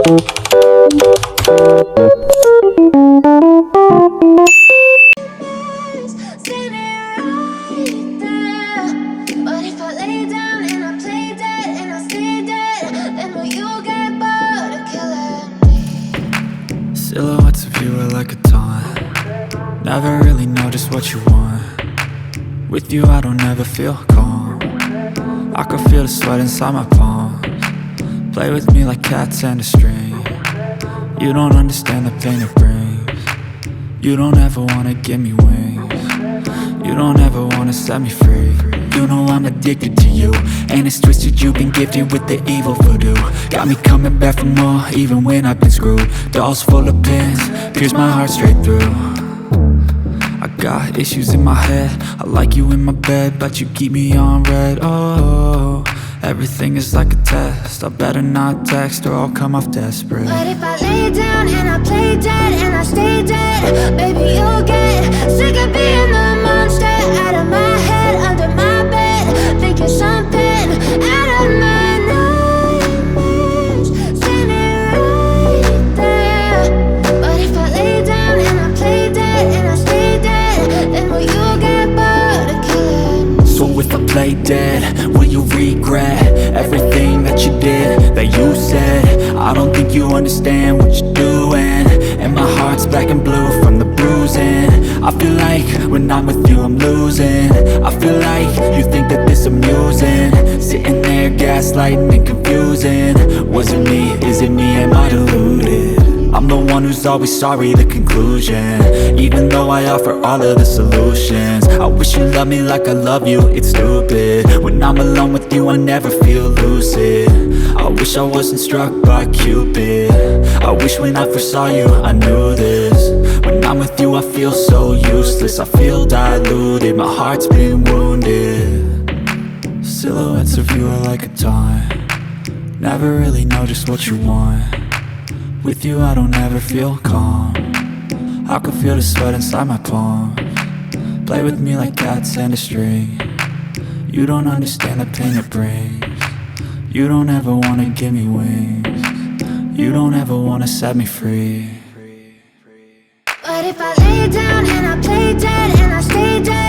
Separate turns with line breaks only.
Silhouettes of you are like a taunt. Never really know just what you want. With you I don't ever feel calm. I can feel the sweat inside my palms. Play with me like cats and a string. You don't understand the pain it brings. You don't ever wanna give me wings. You don't ever wanna set me free. You know I'm addicted to you, and it's twisted, you've been gifted with the evil voodoo. Got me coming back for more, even when I've been screwed. Dolls full of pins, pierce my heart straight through. I got issues in my head, I like you in my bed, but you keep me on red. Oh, everything is like a test, I better not text or I'll come off desperate.
But if I lay down and I play dead and I stay dead, baby you'll get sick of being the monster out of my head, under my bed, thinking something out of my nightmares, standing right there. But if I lay down and I play dead and I stay dead, then will you get bored of killing me?
So if I play dead, will you regret everything that you did, that you said? I don't think you understand what you're doing, and my heart's black and blue from the bruising. I feel like when I'm with you I'm losing. I feel like you think that this amusing, sitting there gaslighting and confusing. Was it me? Is it me? Am I deluded? I'm the one who's always sorry, the conclusion, even though I offer all of the solutions. I wish you loved me like I love you, it's stupid. When I'm alone with you I never feel lucid. I wish I wasn't struck by Cupid. I wish when I first saw you I knew this. When I'm with you I feel so useless, I feel diluted, my heart's been wounded. Silhouettes of you are like a taunt. Never really know just what you want. With you I don't ever feel calm. I can feel the sweat inside my palms. Play with me like cats and a string. You don't understand the pain it brings. You don't ever wanna give me wings. You don't ever wanna set me free.
But if I lay down and I play dead and I stay dead,